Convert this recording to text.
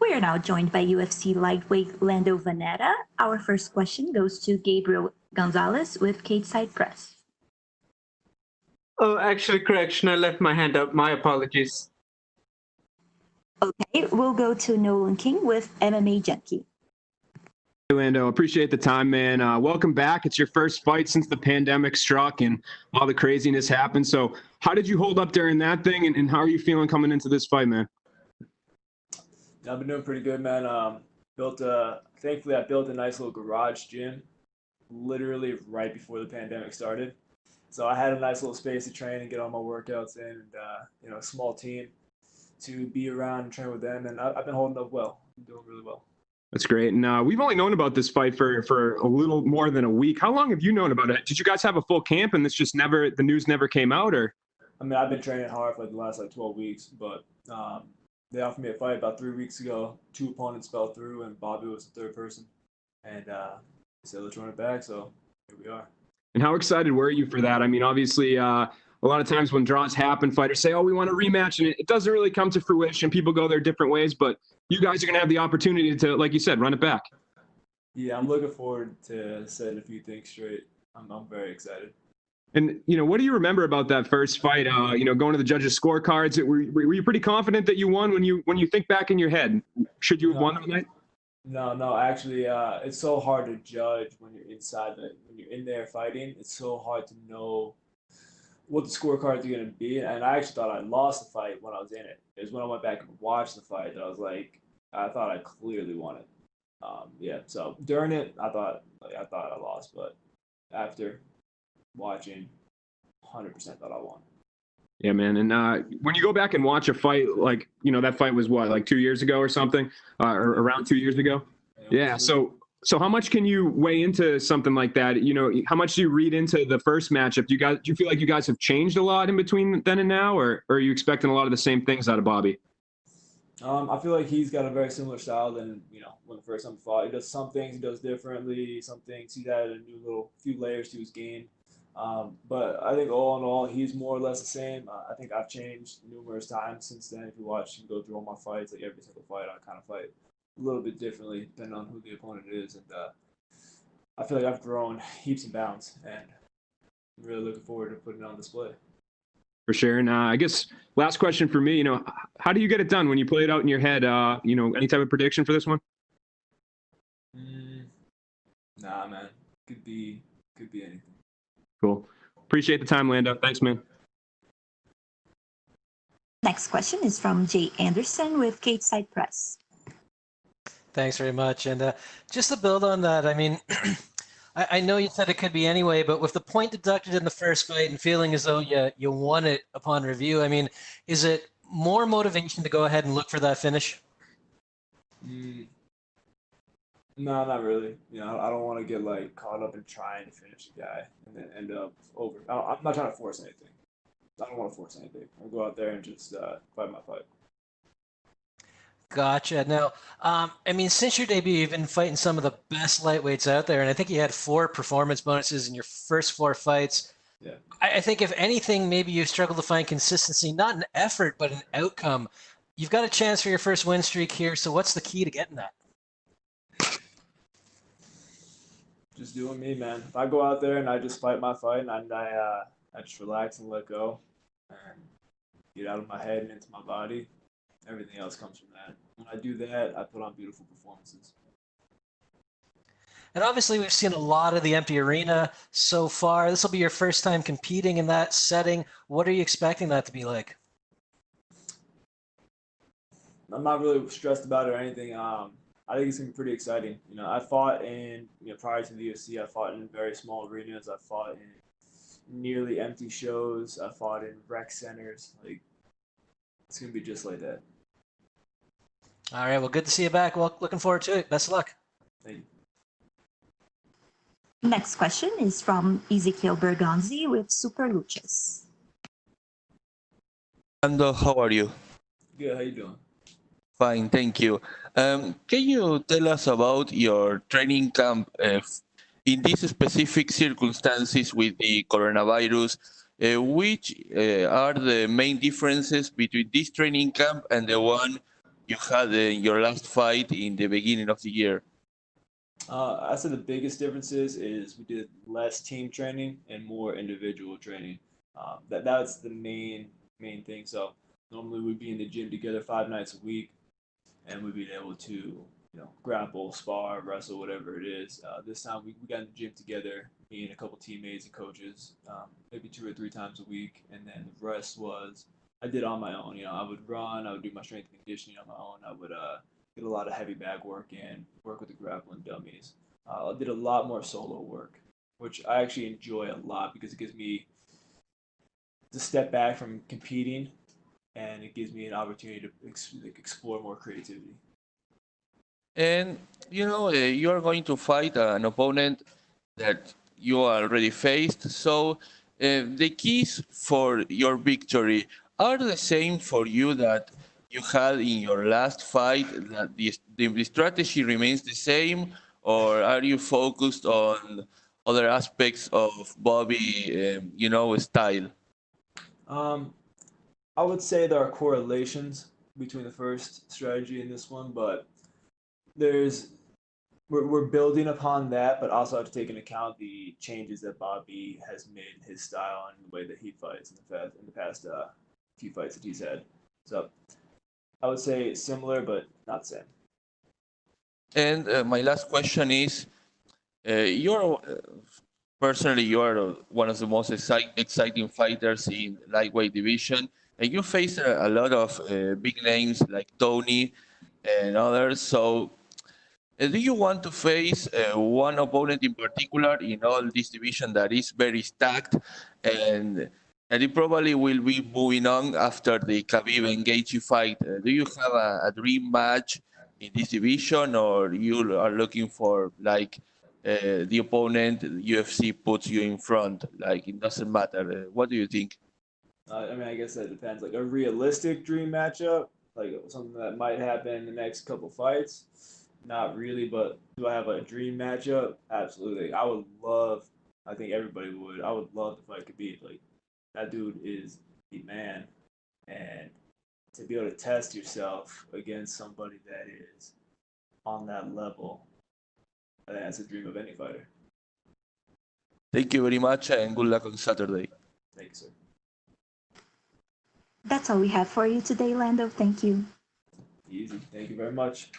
We are now joined by UFC lightweight Lando Vannata. Our first question goes to Gabriel Gonzalez with Cateside Press. Oh, actually, correction. I left my hand up. My apologies. Okay, we'll go to Nolan King with MMA Junkie. Hey, Lando, appreciate the time, man. Welcome back. It's your first fight since the pandemic struck and all the craziness happened. So how did you hold up during that thing, and how are you feeling coming into this fight, man? I've been doing pretty good, man. Thankfully, I built a nice little garage gym literally right before the pandemic started. So I had a nice little space to train and get all my workouts in, and a small team to be around and train with them. And I've been holding up well. I'm doing really well. That's great. And we've only known about this fight for a little more than a week. How long have you known about it? Did you guys have a full camp and the news never came out, or? I mean, I've been training hard for the last 12 weeks, but they offered me a fight about 3 weeks ago. 2 opponents fell through, and Bobby was the third person. And they said, let's run it back, so here we are. And how excited were you for that? I mean, obviously, a lot of times when draws happen, fighters say, oh, we want a rematch, and it doesn't really come to fruition. People go their different ways, but you guys are going to have the opportunity to, like you said, run it back. Yeah, I'm looking forward to setting a few things straight. I'm very excited. And, what do you remember about that first fight? Going to the judges' scorecards, were you pretty confident that you won when you think back in your head? Should you have won that night? No, actually, it's so hard to judge when you're when you're in there fighting. It's so hard to know what the scorecards are going to be. And I actually thought I lost the fight when I was in it. It was when I went back and watched the fight that I was like, I thought I clearly won it. So during it, I thought I lost, but after watching, 100% thought I won. Yeah, man. And when you go back and watch a fight, that fight was what, 2 years ago or something, or around 2 years ago? Yeah. So how much can you weigh into something like that? How much do you read into the first matchup? Do you feel like you guys have changed a lot in between then and now, or are you expecting a lot of the same things out of Bobby? I feel like he's got a very similar style than when the first time he fought. He does some things he does differently. Some things he's added a few layers to his game. But I think all in all, he's more or less the same. I think I've changed numerous times since then. If you watch him go through all my fights, every single fight, I kind of fight a little bit differently depending on who the opponent is. And I feel like I've grown heaps and bounds, and I'm really looking forward to putting it on display. For sure. And I guess last question for me, how do you get it done when you play it out in your head? Any type of prediction for this one? Nah, man. Could be anything. Cool. Appreciate the time, Lando. Thanks, man. Next question is from Jay Anderson with Cateside Press. Thanks very much. And just to build on that, I mean, I know you said it could be anyway, but with the point deducted in the first fight and feeling as though you won it upon review, I mean, is it more motivation to go ahead and look for that finish? No, not really. I don't want to get caught up in trying to finish the guy and then end up over. I'm not trying to force anything. I don't want to force anything. I'll go out there and just fight my fight. Gotcha. Now, I mean, since your debut, you've been fighting some of the best lightweights out there, and I think you had 4 performance bonuses in your first 4 fights. Yeah. I think if anything, maybe you've struggled to find consistency, not an effort, but an outcome. You've got a chance for your first win streak here, so what's the key to getting that? Just doing me, man. If I go out there and I just fight my fight and I just relax and let go and get out of my head and into my body, everything else comes from that. When I do that, I put on beautiful performances. And obviously, we've seen a lot of the empty arena so far. This will be your first time competing in that setting. What are you expecting that to be like? I'm not really stressed about it or anything. I think it's going to be pretty exciting. I fought in, prior to the UFC, I fought in very small arenas. I fought in nearly empty shows. I fought in rec centers. It's going to be just like that. All right. Well, good to see you back. Well, looking forward to it. Best of luck. Thank you. Next question is from Ezekiel Bergonzi with Super Luchas. Lando, how are you? Good. How you doing? Fine, thank you. Can you tell us about your training camp in these specific circumstances with the coronavirus? Which are the main differences between this training camp and the one you had in your last fight in the beginning of the year? I said the biggest differences is we did less team training and more individual training. That's the main thing. So normally we'd be in the gym together 5 nights a week, and we'd be able to grapple, spar, wrestle, whatever it is. This time we got in the gym together, me and a couple teammates and coaches, maybe 2 or 3 times a week, and then the rest was I did on my own. I would run, I would do my strength and conditioning on my own. I would get a lot of heavy bag work in, work with the grappling dummies. I did a lot more solo work, which I actually enjoy a lot because it gives me to step back from competing, and it gives me an opportunity to explore more creativity. And you are going to fight an opponent that you already faced. So the keys for your victory are the same for you that you had in your last fight. That the strategy remains the same, or are you focused on other aspects of Bobby, style? Um, I would say there are correlations between the first strategy and this one, but there's we're building upon that, but also have to take into account the changes that Bobby has made in his style and the way that he fights in the past few fights that he's had. So I would say similar, but not the same. And my last question is, you're personally you are one of the most exciting fighters in lightweight division, and you face a lot of big names like Tony and others. So, do you want to face one opponent in particular in all this division that is very stacked, and it probably will be moving on after the Khabib and Gaethje fight? Do you have a dream match in this division, or you are looking for like the opponent UFC puts you in front? Like it doesn't matter. What do you think? I guess that depends. Like a realistic dream matchup, like something that might happen in the next couple fights. Not really, but do I have a dream matchup? Absolutely. I would love. I think everybody would. I would love to fight Khabib. Like that dude is the man, and to be able to test yourself against somebody that is on that level, I think that's a dream of any fighter. Thank you very much, and good luck on Saturday. Thank you, sir. That's all we have for you today, Lando. Thank you. Easy. Thank you very much.